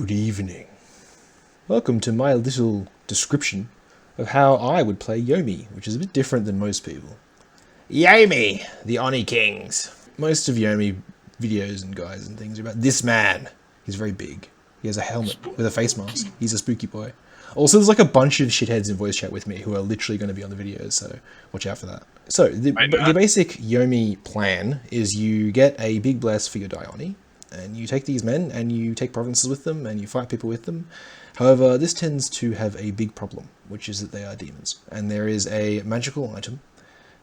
Good evening. Welcome to my little description of how I would play Yomi, which is a bit different than most people. Yomi, the Oni Kings. Most of Yomi videos and guys and things are about this man. He's very big. He has a helmet with a face mask. He's a spooky boy. Also, there's like a bunch of shitheads in voice chat with me who are literally going to be on the videos, so watch out for that. So, the basic Yomi plan is you get a big blast for your Dioni, and you take these men, and you take provinces with them, and you fight people with them. However, this tends to have a big problem, which is that they are demons. And there is a magical item.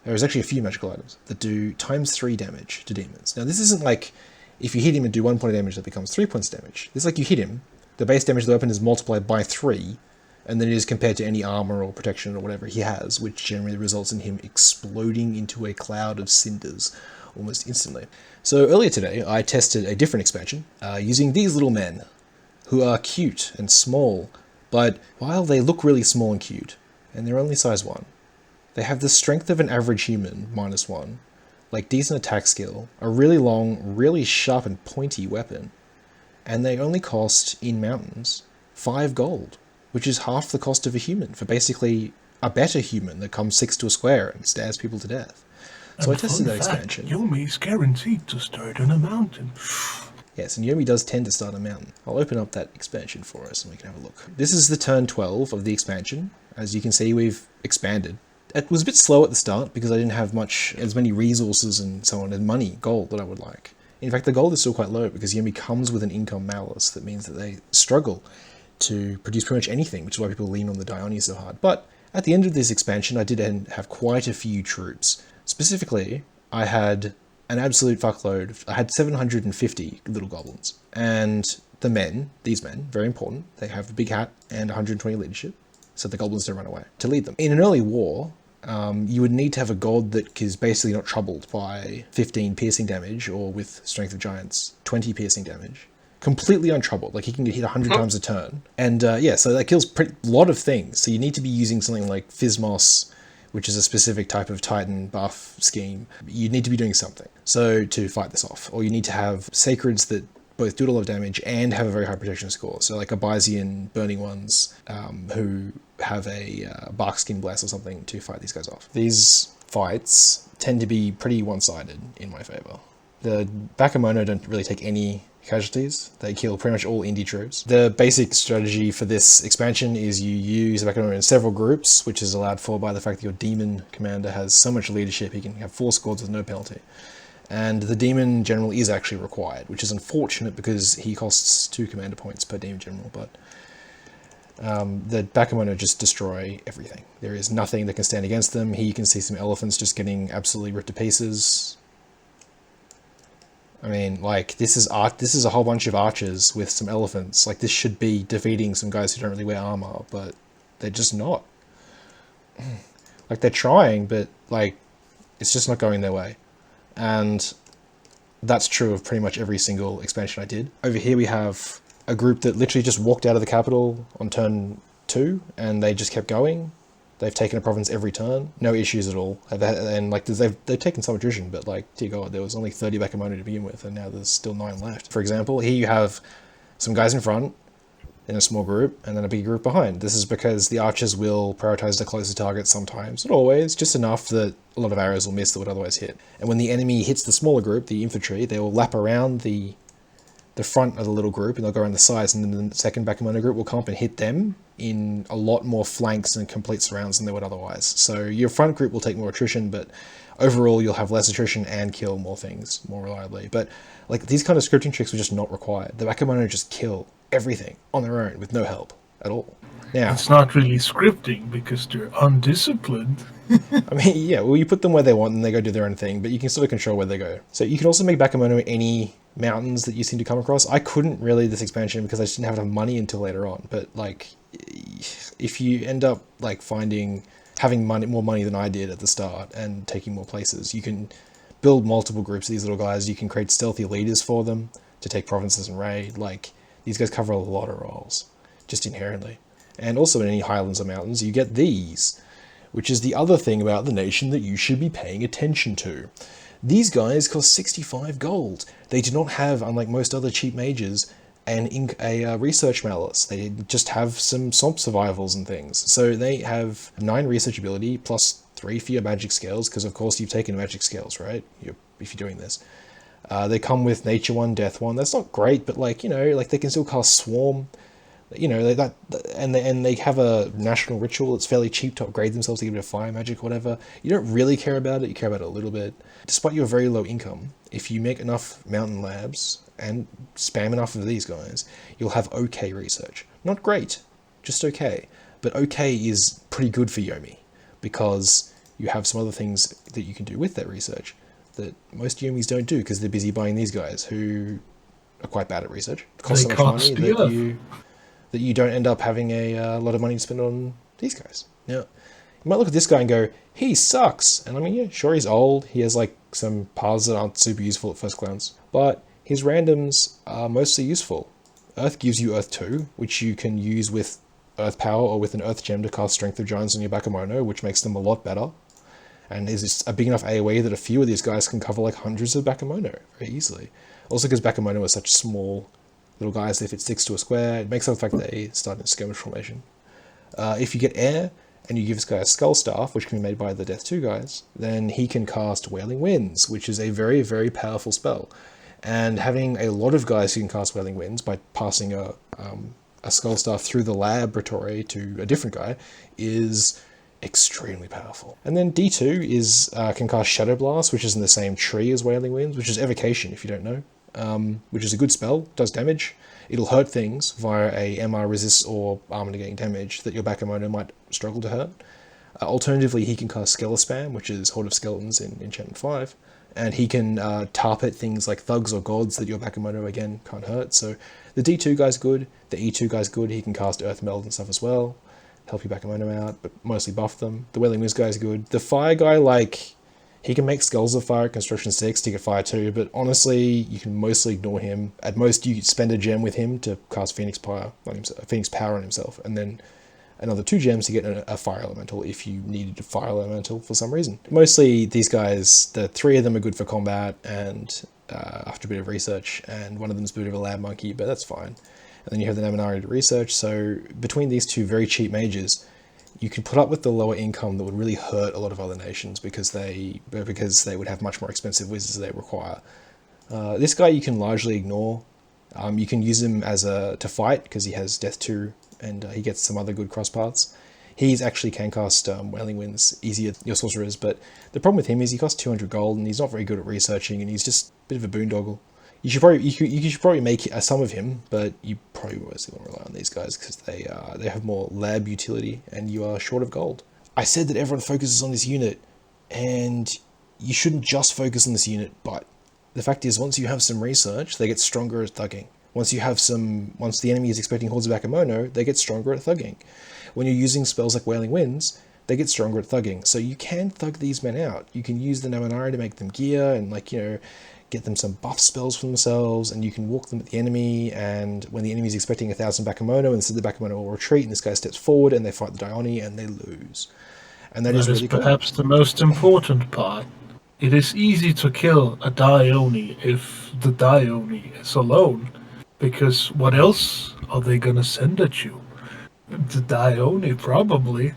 There is actually a few magical items that do ×3 damage to demons. Now, this isn't like, if you hit him and do 1 point of damage, that becomes 3 points damage. This is like you hit him, the base damage of the weapon is multiplied by 3, and then it is compared to any armor or protection or whatever he has, which generally results in him exploding into a cloud of cinders almost instantly. So earlier today, I tested a different expansion using these little men, who are cute and small, but while they look really small and cute, and they're only size 1, they have the strength of an average human, -1, like decent attack skill, a really long, really sharp and pointy weapon, and they only cost, in mountains, 5 gold, which is half the cost of a human, for basically a better human that comes 6 to a square and stabs people to death. So I tested that expansion. Yomi's guaranteed to start on a mountain. Yes, and Yomi does tend to start on a mountain. I'll open up that expansion for us and we can have a look. This is the turn 12 of the expansion. As you can see, we've expanded. It was a bit slow at the start because I didn't have as many resources and so on, and money, gold, that I would like. In fact, the gold is still quite low because Yomi comes with an income malus. That means that they struggle to produce pretty much anything, which is why people lean on the Dioni so hard. But at the end of this expansion, I did have quite a few troops. Specifically, I had an absolute fuckload. I had 750 little goblins. And the men, these men, very important, they have a big hat and 120 leadership, so the goblins don't run away, to lead them. In an early war, you would need to have a god that is basically not troubled by 15 piercing damage, or with Strength of Giants, 20 piercing damage. Completely untroubled, like he can get hit 100 times a turn. And yeah, so that kills a lot of things. So you need to be using something like Physmos, which is a specific type of Titan buff scheme. You need to be doing something to fight this off. Or you need to have Sacreds that both do a lot of damage and have a very high protection score. So like Abysian Burning Ones, who have a Barkskin Blast or something to fight these guys off. These fights tend to be pretty one-sided in my favor. The Bakemono don't really take any casualties. They kill pretty much all indie troops. The basic strategy for this expansion is you use the Bakemono in several groups, which is allowed for by the fact that your demon commander has so much leadership he can have 4 squads with no penalty. And the demon general is actually required, which is unfortunate because he costs 2 commander points per demon general, but the Bakemono just destroy everything. There is nothing that can stand against them. Here you can see some elephants just getting absolutely ripped to pieces. I mean, like, this is a whole bunch of archers with some elephants. Like, this should be defeating some guys who don't really wear armor, but they're just not. Like, they're trying, but, like, it's just not going their way. And that's true of pretty much every single expansion I did. Over here we have a group that literally just walked out of the capital on turn 2, and they just kept going. They've taken a province every turn, no issues at all. And like they've taken some attrition, but like, dear God, there was only 30 Bakemono to begin with, and now there's still 9 left. For example, here you have some guys in front in a small group, and then a big group behind. This is because the archers will prioritize the closest targets sometimes, not always, just enough that a lot of arrows will miss that would otherwise hit. And when the enemy hits the smaller group, the infantry, they will lap around the front of the little group, and they'll go around the sides, and then the second Bakemono group will come up and hit them in a lot more flanks and complete surrounds than they would otherwise. So your front group will take more attrition, but overall you'll have less attrition and kill more things more reliably. But like, these kind of scripting tricks were just not required. The Bakemono just kill everything on their own with no help at all. Now, it's not really scripting because they're undisciplined. I mean, yeah, well, you put them where they want and they go do their own thing, but you can sort of control where they go. So you can also make Bakemono any mountains that you seem to come across. I couldn't really this expansion because I just didn't have enough money until later on, but like, if you end up like having more money than I did at the start and taking more places, you can build multiple groups of these little guys. You can create stealthy leaders for them to take provinces and raid. Like, these guys cover a lot of roles just inherently. And also in any highlands or mountains, you get these, which is the other thing about the nation that you should be paying attention to. These guys cost 65 gold. They do not have, unlike most other cheap mages, a research malice. They just have some swamp survivals and things. So they have 9 research ability plus 3 for your magic skills, because of course you've taken magic skills, right? If you're doing this. They come with nature 1, death 1. That's not great, but like, like they can still cast swarm. And they have a national ritual. It's fairly cheap to upgrade themselves to give it a fire magic or whatever. You don't really care about it. You care about it a little bit. Despite your very low income, if you make enough mountain labs and spam enough of these guys, you'll have okay research. Not great, just okay. But okay is pretty good for Yomi, because you have some other things that you can do with that research that most Yomis don't do, because they're busy buying these guys who are quite bad at research. It costs so much money that you don't end up having a lot of money to spend on these guys. Now, you might look at this guy and go, he sucks. And I mean, yeah, sure, he's old. He has like some paths that aren't super useful at first glance, but his randoms are mostly useful. Earth gives you Earth 2, which you can use with Earth Power or with an Earth Gem to cast Strength of Giants on your Bakemono, which makes them a lot better. And is a big enough AoE that a few of these guys can cover like hundreds of Bakemono very easily. Also, because Bakemono are such small little guys, if it sticks to a square, it makes up the fact that they start in skirmish formation. If you get air and you give this guy a Skull Staff, which can be made by the Death 2 guys, then he can cast Wailing Winds, which is a very, very powerful spell. And having a lot of guys who can cast Wailing Winds by passing a Skull Staff through the laboratory to a different guy is extremely powerful. And then D2 is can cast Shadow Blast, which is in the same tree as Wailing Winds, which is Evocation, if you don't know. Which is a good spell, does damage. It'll hurt things via a MR resist or armor negating damage that your Bakemono might struggle to hurt. Alternatively, he can cast Skelespam, which is Horde of Skeletons in Enchantment 5, and he can target things like thugs or gods that your Bakemono again can't hurt. So the D2 guy's good, the E2 guy's good, he can cast Earth Meld and stuff as well, help your Bakemono out, but mostly buff them. The Wailing Winds guy's good. The Fire guy, like, he can make Skulls of Fire at Construction 6 to get Fire 2, but honestly, you can mostly ignore him. At most, you spend a gem with him to cast Phoenix Power on himself, and then another 2 gems to get a Fire Elemental if you needed a Fire Elemental for some reason. Mostly, these guys, the 3 of them are good for combat, and after a bit of research, and one of them's a bit of a lab monkey, but that's fine. And then you have the Naminari to research, so between these 2 very cheap mages, you can put up with the lower income that would really hurt a lot of other nations because they would have much more expensive wizards they require. This guy you can largely ignore. You can use him to fight because he has Death 2 and he gets some other good cross paths. He actually can cast Wailing Winds easier than your sorcerers, but the problem with him is he costs 200 gold and he's not very good at researching and he's just a bit of a boondoggle. You should probably make some of him, but you probably mostly want to rely on these guys because they have more lab utility and you are short of gold. I said that everyone focuses on this unit, and you shouldn't just focus on this unit, but the fact is once you have some research, they get stronger at thugging. Once the enemy is expecting hordes of Bakemono, they get stronger at thugging. When you're using spells like Wailing Winds, they get stronger at thugging. So you can thug these men out. You can use the Naminari to make them gear and get them some buff spells for themselves, and you can walk them at the enemy, and when the enemy is expecting 1,000 Bakemono, instead the Bakemono will retreat, and this guy steps forward, and they fight the Dione, and they lose. And that is really cool. Perhaps the most important part. It is easy to kill a Dione if the Dione is alone, because what else are they gonna send at you? The Dione, probably.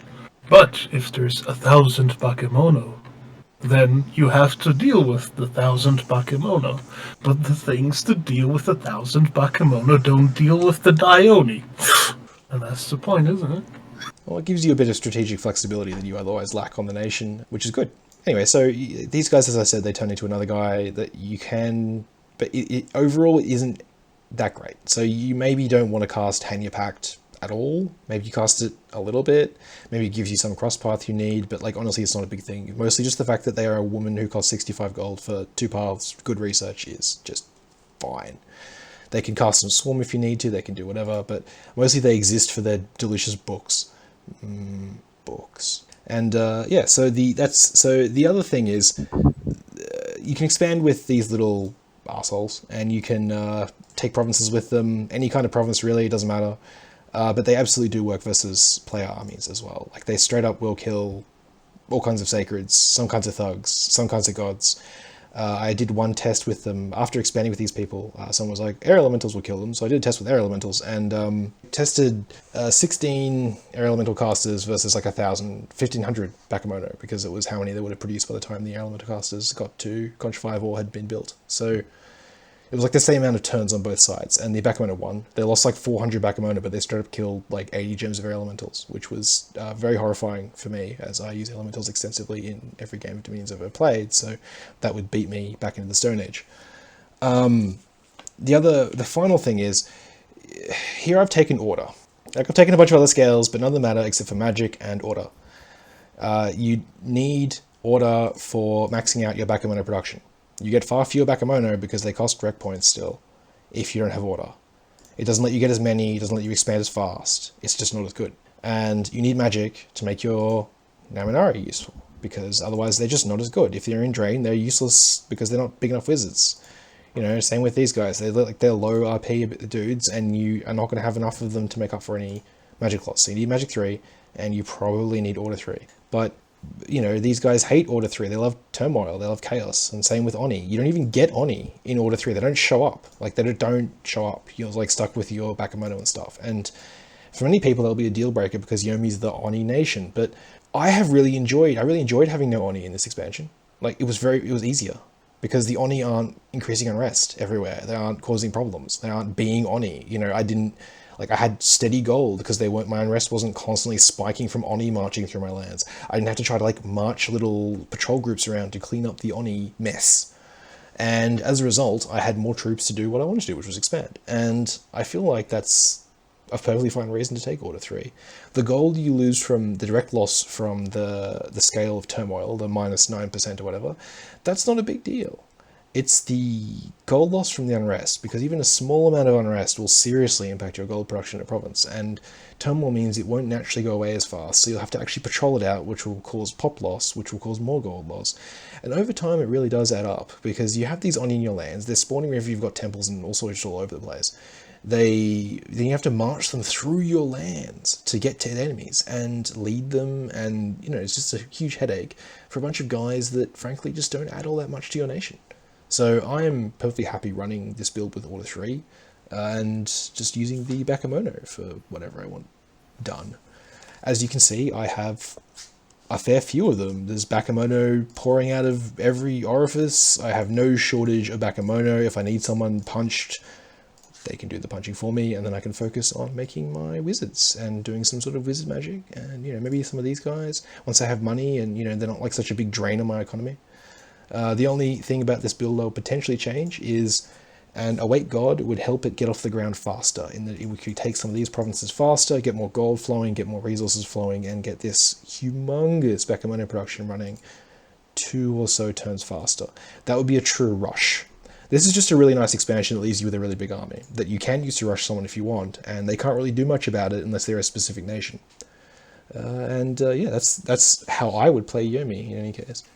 But if there's 1,000 Bakemono, then you have to deal with the 1,000 Bakemono. But the things to deal with 1,000 Bakemono don't deal with the Dione. And that's the point, isn't it? Well, it gives you a bit of strategic flexibility that you otherwise lack on the nation, which is good. Anyway, so these guys, as I said, they turn into another guy that you can... But overall, it isn't that great. So you maybe don't want to cast Hanya Pact at all. Maybe you cast it a little bit. Maybe it gives you some cross path you need, but honestly, it's not a big thing. Mostly just the fact that they are a woman who costs 65 gold for 2 paths, good research is just fine. They can cast some swarm if you need to, they can do whatever, but mostly they exist for their delicious books. Books. And yeah, so the other thing is you can expand with these little assholes, and you can take provinces with them, any kind of province really, it doesn't matter. But they absolutely do work versus player armies as well. They straight up will kill all kinds of sacreds, some kinds of thugs, some kinds of gods. I did one test with them after expanding with these people. Someone was like, air elementals will kill them. So I did a test with air elementals and tested 16 air elemental casters versus like 1,500 Bakemono, because it was how many they would have produced by the time the air elemental casters got to Conch 5 or had been built. So it was like the same amount of turns on both sides, and the Bakemono won. They lost like 400 Bakemono, but they straight up killed like 80 gems of air elementals, which was very horrifying for me, as I use elementals extensively in every game of Dominions I've ever played, so that would beat me back into the Stone Age. The final thing is, here I've taken order. Like, I've taken a bunch of other scales, but none of them matter except for magic and order. You need order for maxing out your Bakemono production. You get far fewer Bakemono because they cost rec points still, if you don't have order. It doesn't let you get as many, it doesn't let you expand as fast, it's just not as good. And you need magic to make your Naminari useful, because otherwise they're just not as good. If they're in Drain, they're useless because they're not big enough wizards. You know, same with these guys. They're low RP dudes, and you are not going to have enough of them to make up for any magic loss. So you need magic 3, and you probably need order 3. But you know, these guys hate Order 3. They love Turmoil. They love Chaos. And same with Oni. You don't even get Oni in Order 3. They don't show up. Like, they don't show up. You're, like, stuck with your Bakemono and stuff. And for many people, that'll be a deal breaker because Yomi's the Oni nation. But I really enjoyed having no Oni in this expansion. Like, it was easier. Because the Oni aren't increasing unrest everywhere. They aren't causing problems. They aren't being Oni. You know, I had steady gold because my unrest wasn't constantly spiking from Oni marching through my lands. I didn't have to try to like march little patrol groups around to clean up the Oni mess. And as a result, I had more troops to do what I wanted to do, which was expand. And I feel like that's a perfectly fine reason to take Order 3. The gold you lose from the direct loss from the scale of Turmoil, the minus 9% or whatever, that's not a big deal. It's the gold loss from the unrest, because even a small amount of unrest will seriously impact your gold production in a province, and turmoil means it won't naturally go away as fast, so you'll have to actually patrol it out, which will cause pop loss, which will cause more gold loss. And over time, it really does add up, because you have these Oni in your lands, they're spawning wherever you've got temples and all sorts all over the place. Then you have to march them through your lands to get to enemies and lead them, and you know, it's just a huge headache for a bunch of guys that frankly just don't add all that much to your nation. So I am perfectly happy running this build with Order 3 and just using the Bakemono for whatever I want done. As you can see, I have a fair few of them. There's Bakemono pouring out of every orifice. I have no shortage of Bakemono. If I need someone punched, they can do the punching for me, and then I can focus on making my wizards and doing some sort of wizard magic. And, you know, maybe some of these guys, once I have money and, you know, they're not like such a big drain on my economy. The only thing about this build I'll potentially change is an Awake God would help it get off the ground faster, in that we could take some of these provinces faster, get more gold flowing, get more resources flowing, and get this humongous Bakemono production running 2 or so turns faster. That would be a true rush. This is just a really nice expansion that leaves you with a really big army that you can use to rush someone if you want, and they can't really do much about it unless they're a specific nation. Yeah, that's how I would play Yomi in any case.